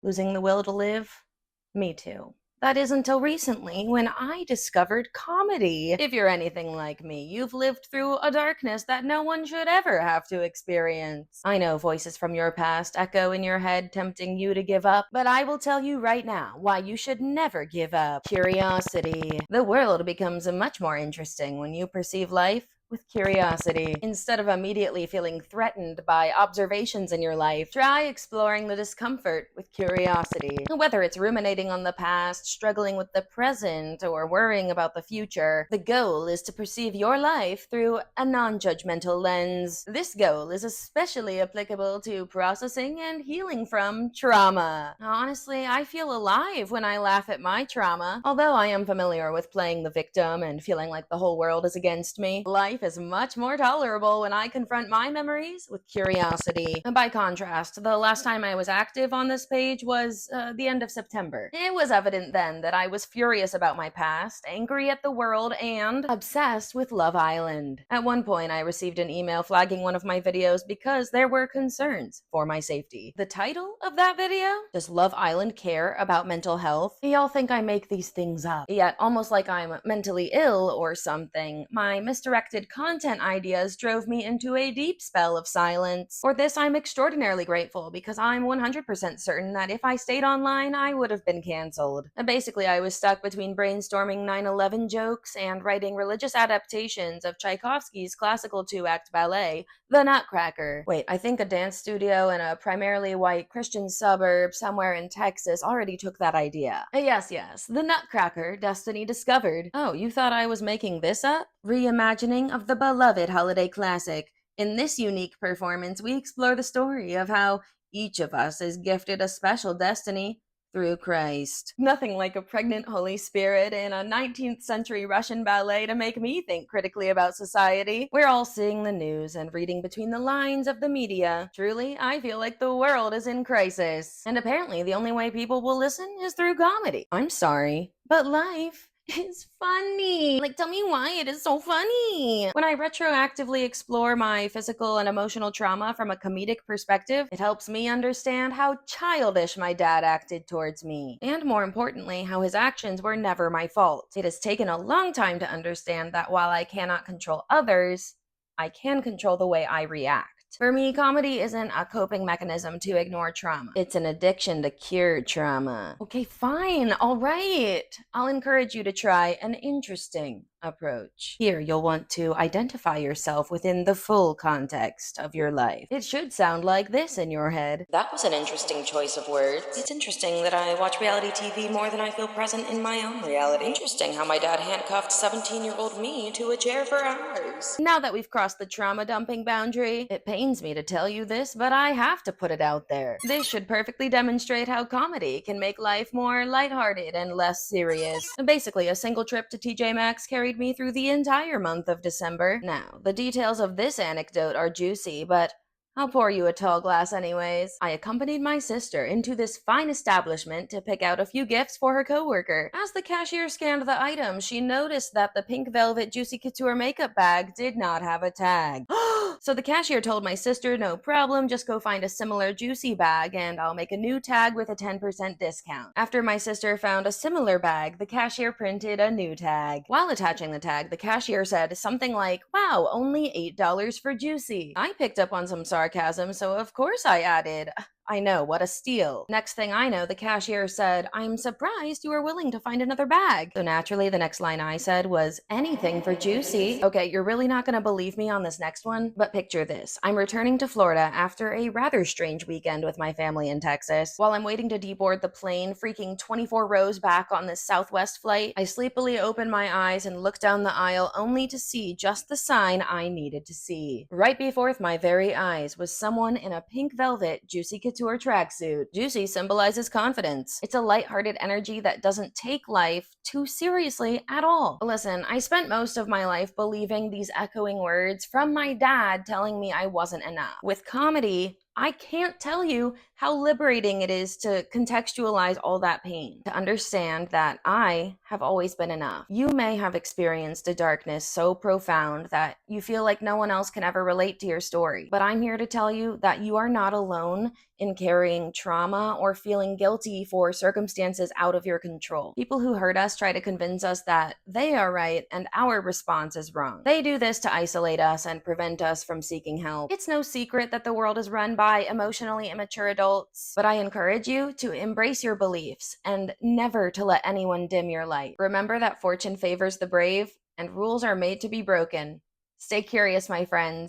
Losing the will to live? Me too. That is until recently when I discovered comedy. If you're anything like me, you've lived through a darkness that no one should ever have to experience. I know voices from your past echo in your head tempting you to give up, but I will tell you right now why you should never give up. Curiosity. The world becomes much more interesting when you perceive life with curiosity. Instead of immediately feeling threatened by observations in your life, try exploring the discomfort with curiosity. Whether it's ruminating on the past, struggling with the present, or worrying about the future, the goal is to perceive your life through a non-judgmental lens. This goal is especially applicable to processing and healing from trauma. Honestly, I feel alive when I laugh at my trauma. Although I am familiar with playing the victim and feeling like the whole world is against me, life is much more tolerable when I confront my memories with curiosity. By contrast, the last time I was active on this page was the end of September. It was evident then that I was furious about my past, angry at the world, and obsessed with Love Island. At one point, I received an email flagging one of my videos because there were concerns for my safety. The title of that video? Does Love Island care about mental health? Y'all think I make these things up. Yet, almost like I'm mentally ill or something, my misdirected content ideas drove me into a deep spell of silence. For this, I'm extraordinarily grateful because I'm 100% certain that if I stayed online, I would have been canceled. Basically, I was stuck between brainstorming 9/11 jokes and writing religious adaptations of Tchaikovsky's classical two-act ballet, The Nutcracker. Wait, I think a dance studio in a primarily white Christian suburb somewhere in Texas already took that idea. Yes, The Nutcracker, Destiny Discovered. Oh, you thought I was making this up? Reimagining of the beloved holiday classic. In this unique performance, we explore the story of how each of us is gifted a special destiny through Christ. Nothing like a pregnant Holy Spirit in a 19th century Russian ballet to make me think critically about society. We're all seeing the news and reading between the lines of the media. Truly, I feel like the world is in crisis. And apparently, the only way people will listen is through comedy. I'm sorry, but life is funny. Like, tell me why it is so funny. When I retroactively explore my physical and emotional trauma from a comedic perspective, it helps me understand how childish my dad acted towards me. And more importantly, how his actions were never my fault. It has taken a long time to understand that while I cannot control others, I can control the way I react. For me, comedy isn't a coping mechanism to ignore trauma. It's an addiction to cure trauma. Okay, fine, all right. I'll encourage you to try an interesting approach. Here, you'll want to identify yourself within the full context of your life. It should sound like this in your head. That was an interesting choice of words. It's interesting that I watch reality TV more than I feel present in my own reality. Interesting how my dad handcuffed 17-year-old me to a chair for hours. Now that we've crossed the trauma dumping boundary, it pains me to tell you this, but I have to put it out there. This should perfectly demonstrate how comedy can make life more lighthearted and less serious. Basically, a single trip to TJ Maxx carried me through the entire month of December. Now, the details of this anecdote are juicy, but I'll pour you a tall glass anyways. I accompanied my sister into this fine establishment to pick out a few gifts for her coworker. As the cashier scanned the items, she noticed that the pink velvet Juicy Couture makeup bag did not have a tag. So the cashier told my sister, no problem, just go find a similar Juicy bag and I'll make a new tag with a 10% discount. After my sister found a similar bag, the cashier printed a new tag. While attaching the tag, the cashier said something like, wow, only $8 for Juicy. I picked up on some sarcasm, so of course I added, I know, what a steal. Next thing I know, the cashier said, I'm surprised you were willing to find another bag. So naturally, the next line I said was, anything for Juicy. Okay, you're really not gonna believe me on this next one, but picture this. I'm returning to Florida after a rather strange weekend with my family in Texas. While I'm waiting to deboard the plane, freaking 24 rows back on this Southwest flight, I sleepily open my eyes and look down the aisle only to see just the sign I needed to see. Right before my very eyes was someone in a pink velvet Juicy Couture tracksuit. Juicy symbolizes confidence. It's a lighthearted energy that doesn't take life too seriously at all. Listen, I spent most of my life believing these echoing words from my dad telling me I wasn't enough. With comedy, I can't tell you how liberating it is to contextualize all that pain, to understand that I have always been enough. You may have experienced a darkness so profound that you feel like no one else can ever relate to your story, but I'm here to tell you that you are not alone in carrying trauma or feeling guilty for circumstances out of your control. People who hurt us try to convince us that they are right and our response is wrong. They do this to isolate us and prevent us from seeking help. It's no secret that the world is run by emotionally immature adults, but I encourage you to embrace your beliefs and never to let anyone dim your light. Remember that fortune favors the brave and rules are made to be broken. Stay curious, my friends.